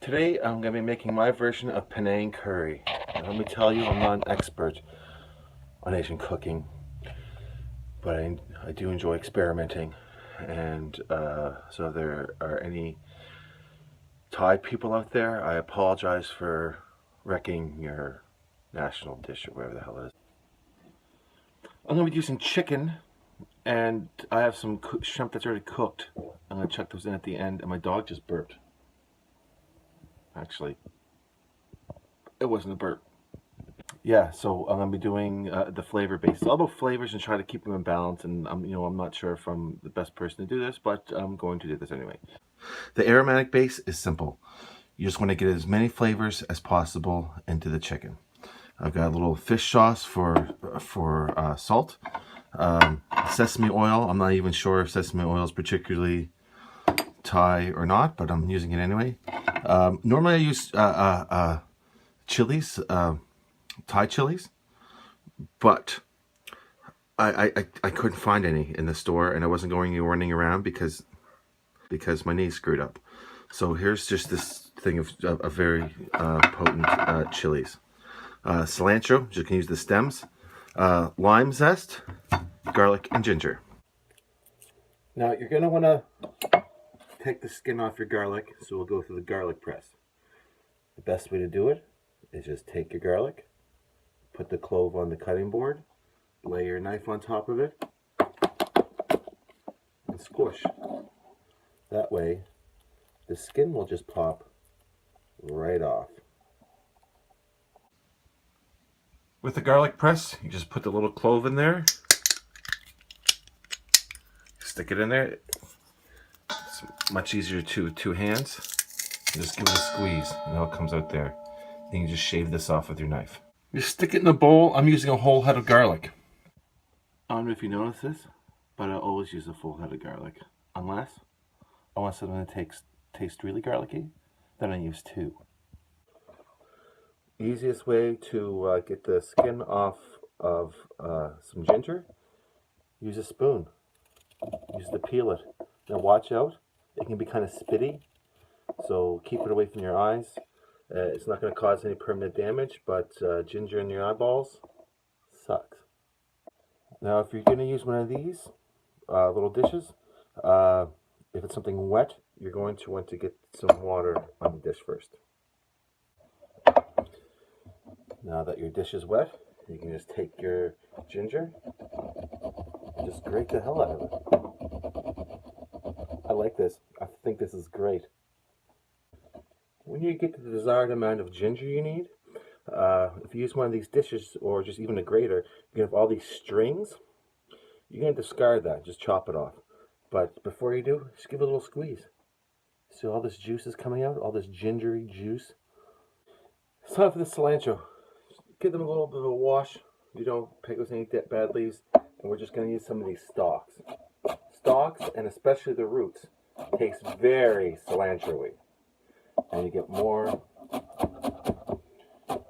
Today I'm going to be making my version of Panang Curry. And let me tell you, I'm not an expert on Asian cooking, but I do enjoy experimenting. And so if there are any Thai people out there, I apologize for wrecking your national dish or whatever the hell it is. I'm going to be using chicken, and I have some shrimp that's already cooked. I'm going to chuck those in at the end, and my dog just burped. Actually, it wasn't a burp. Yeah, so I'm gonna be doing the flavor base. It's all about flavors and try to keep them in balance. And I'm not sure if I'm the best person to do this, but I'm going to do this anyway. The aromatic base is simple. You just want to get as many flavors as possible into the chicken. I've got a little fish sauce for salt, sesame oil. I'm not even sure if sesame oil is particularly Thai or not, but I'm using it anyway. Normally I use chilies. Thai chilies, but I couldn't find any in the store, and I wasn't going running around because my knee screwed up. So here's just this thing of very potent chilies. Cilantro, you can use the stems. Lime zest, garlic, and ginger. Now you're gonna want to take the skin off your garlic, so we'll go through the garlic press. The best way to do it is just take your garlic, put the clove on the cutting board, lay your knife on top of it, and squish. That way, the skin will just pop right off. With the garlic press, you just put the little clove in there, stick it in there. It's much easier to two hands. And just give it a squeeze, and it comes out there. Then you just shave this off with your knife. You stick it in a bowl. I'm using a whole head of garlic. I don't know if you notice this, but I always use a full head of garlic. Unless I want something that tastes really garlicky, then I use two. Easiest way to get the skin off of some ginger, use a spoon. Use to peel it. Now watch out, it can be kind of spitty, so keep it away from your eyes. It's not going to cause any permanent damage, but ginger in your eyeballs sucks. Now, if you're going to use one of these little dishes, if it's something wet, you're going to want to get some water on the dish first. Now that your dish is wet, you can just take your ginger, just grate the hell out of it. I like this. I think this is great. When you get the desired amount of ginger you need, if you use one of these dishes or just even a grater, you have all these strings. You're going to discard that, just chop it off. But before you do, just give it a little squeeze. See all this juice is coming out, all this gingery juice. It's time for the cilantro. Give them a little bit of a wash. You don't pick with any bad leaves. And we're just going to use some of these stalks. Stalks, and especially the roots, taste very cilantro-y. And you get more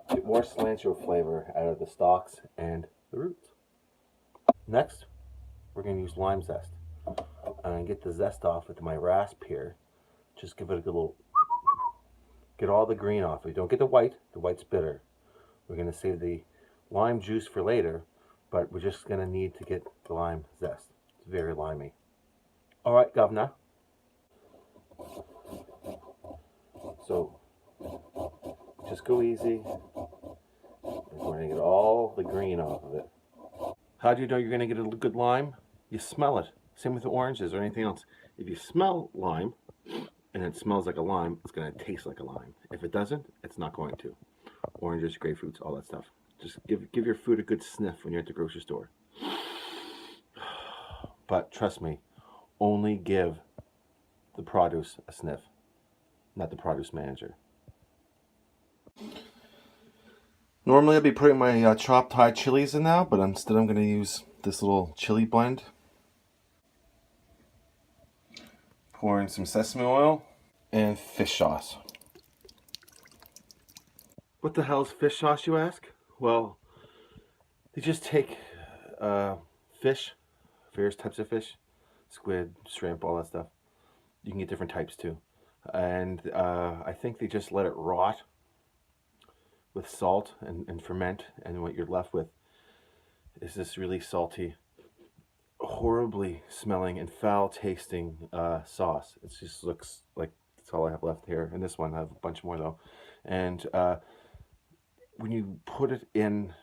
cilantro flavor out of the stalks and the roots. Next, we're going to use lime zest. I'm going to get the zest off with my rasp here. Just give it a good little... Get all the green off. You don't get the white's bitter. We're going to save the lime juice for later, but we're just going to need to get the lime zest. It's very limey. Alright, governor. So, just go easy. We're going to get all the green off of it. How do you know you're going to get a good lime? You smell it. Same with the oranges or anything else. If you smell lime, and it smells like a lime, it's going to taste like a lime. If it doesn't, it's not going to. Oranges, grapefruits, all that stuff. Just give your food a good sniff when you're at the grocery store. But trust me, only give the produce a sniff, not the produce manager. Normally I'd be putting my chopped Thai chilies in now, but instead I'm going to use this little chili blend. Pour in some sesame oil and fish sauce. What the hell is fish sauce, you ask? Well, they just take fish, various types of fish, squid, shrimp, all that stuff. You can get different types too. and I think they just let it rot with salt and ferment, and what you're left with is this really salty, horribly smelling and foul tasting sauce. It just looks like that's all I have left here. And this one, I have a bunch more though. And when you put it in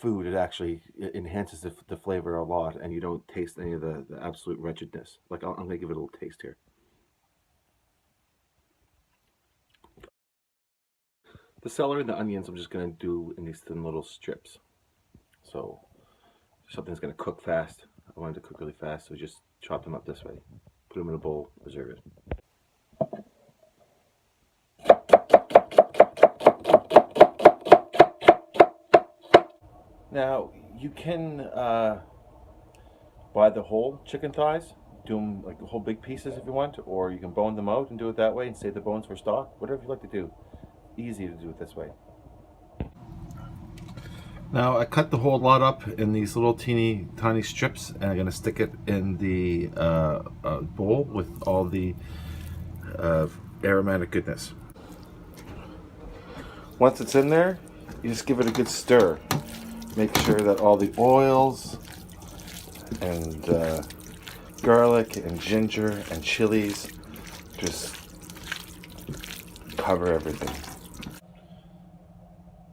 food, it actually enhances the flavor a lot, and you don't taste any of the absolute wretchedness. Like I'm gonna give it a little taste here. The celery and the onions I'm just gonna do in these thin little strips. So something's gonna cook fast. I want it to cook really fast, so just chop them up this way. Put them in a bowl, reserve it. Now you can buy the whole chicken thighs, do them like the whole big pieces if you want, or you can bone them out and do it that way and save the bones for stock. Whatever you like to do. Easy to do it this way. Now I cut the whole lot up in these little teeny tiny strips, and I'm going to stick it in the bowl with all the aromatic goodness. Once it's in there, you just give it a good stir. Make sure that all the oils and garlic and ginger and chilies just cover everything.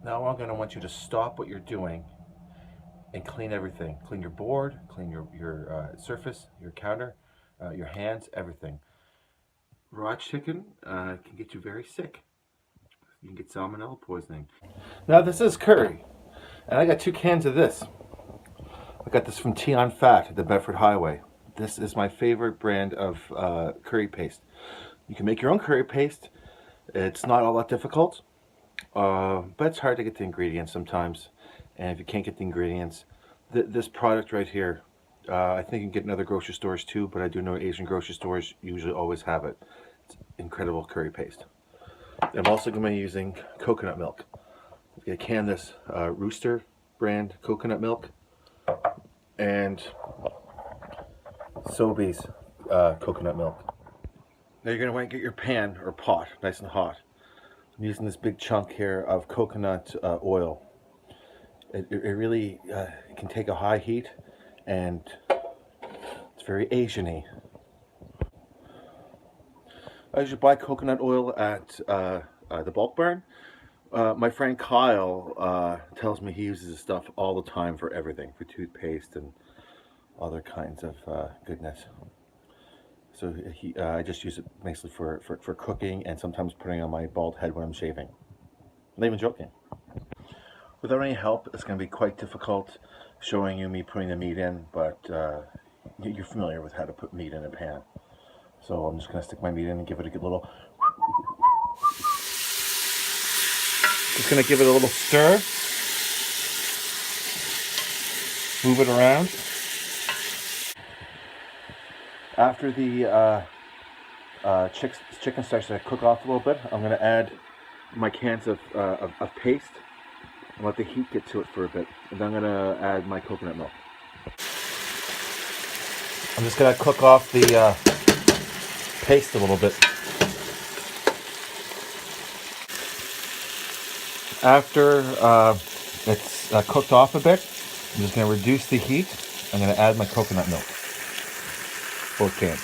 Now I'm going to want you to stop what you're doing and clean everything. Clean your board, clean your surface, your counter, your hands, everything. Raw chicken can get you very sick. You can get salmonella poisoning. Now this is curry, and I got 2 cans of this. I got this from Tea on Fat at the Bedford Highway. This is my favorite brand of curry paste. You can make your own curry paste. It's not all that difficult. But it's hard to get the ingredients sometimes, and if you can't get the ingredients, this product right here, I think you can get in other grocery stores too, but I do know Asian grocery stores usually always have it. It's incredible curry paste. I'm also going to be using coconut milk. I'm going to can this Rooster brand coconut milk and Sobeys coconut milk. Now you're going to want to get your pan or pot nice and hot. I'm using this big chunk here of coconut oil. It really can take a high heat, and it's very Asian-y. I usually buy coconut oil at the bulk barn. My friend Kyle tells me he uses this stuff all the time for everything, for toothpaste and other kinds of goodness. So I just use it mostly for cooking, and sometimes putting on my bald head when I'm shaving. I'm not even joking. Without any help, it's going to be quite difficult showing you me putting the meat in, but you're familiar with how to put meat in a pan. So I'm just going to stick my meat in and give it a good little... Just going to give it a little stir. Move it around. After the chicken starts to cook off a little bit, I'm going to add my cans of paste and let the heat get to it for a bit. And then I'm going to add my coconut milk. I'm just going to cook off the paste a little bit. After it's cooked off a bit, I'm just going to reduce the heat. I'm going to add my coconut milk. Both cans.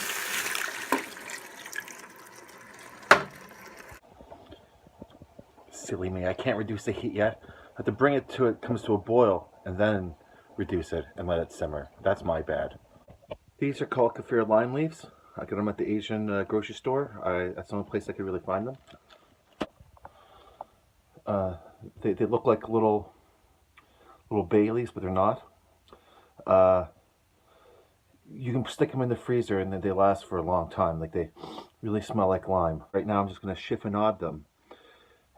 Silly me, I can't reduce the heat yet. I have to bring it to it comes to a boil and then reduce it and let it simmer. That's my bad. These are called Kaffir Lime leaves. I get them at the Asian grocery store. That's the only place I could really find them. They look like little bay leaves, but they're not. You can stick them in the freezer and then they last for a long time. Like, they really smell like lime. Right now I'm just going to chiffonade them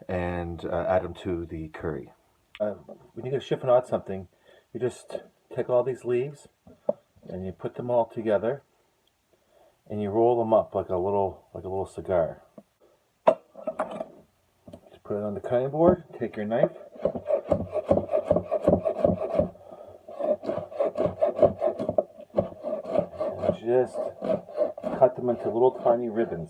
and add them to the curry. When you chiffonade something, you just take all these leaves and you put them all together and you roll them up like a little cigar. Just put it on the cutting board, take your knife, and just cut them into little tiny ribbons.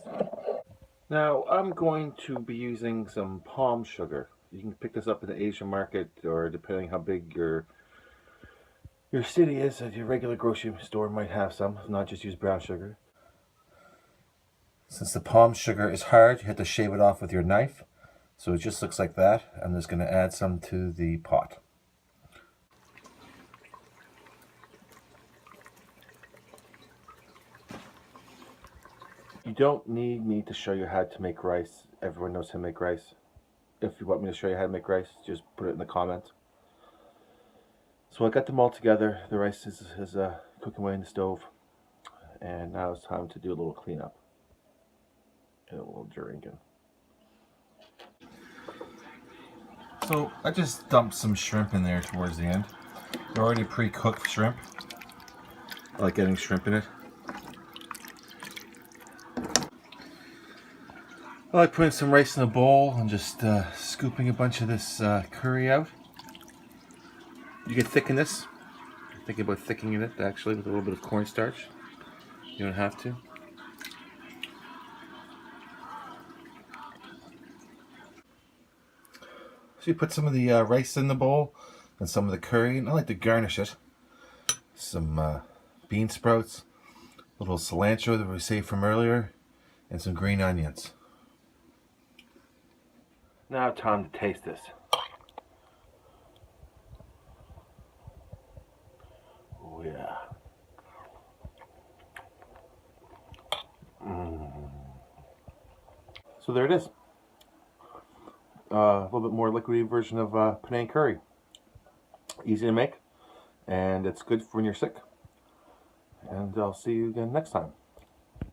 Now I'm going to be using some palm sugar. You can pick this up in the Asian market, or depending how big your city is, at your regular grocery store might have some. If not, just use brown sugar. Since the palm sugar is hard, you have to shave it off with your knife. So it just looks like that. I'm just going to add some to the pot. You don't need me to show you how to make rice. Everyone knows how to make rice. If you want me to show you how to make rice, just put it in the comments. So I got them all together. The rice is cooking away in the stove. And now it's time to do a little cleanup. And a little drinking. So I just dumped some shrimp in there towards the end. They're already pre-cooked shrimp. I like getting shrimp in it. I like putting some rice in a bowl and just scooping a bunch of this curry out. You can thicken this. I'm thinking about thickening it actually with a little bit of cornstarch. You don't have to. So you put some of the rice in the bowl and some of the curry, and I like to garnish it. Some bean sprouts, a little cilantro that we saved from earlier, and some green onions. Now time to taste this. Oh yeah. So there it is. A little bit more liquidy version of Panang Curry. Easy to make, and it's good for when you're sick. And I'll see you again next time.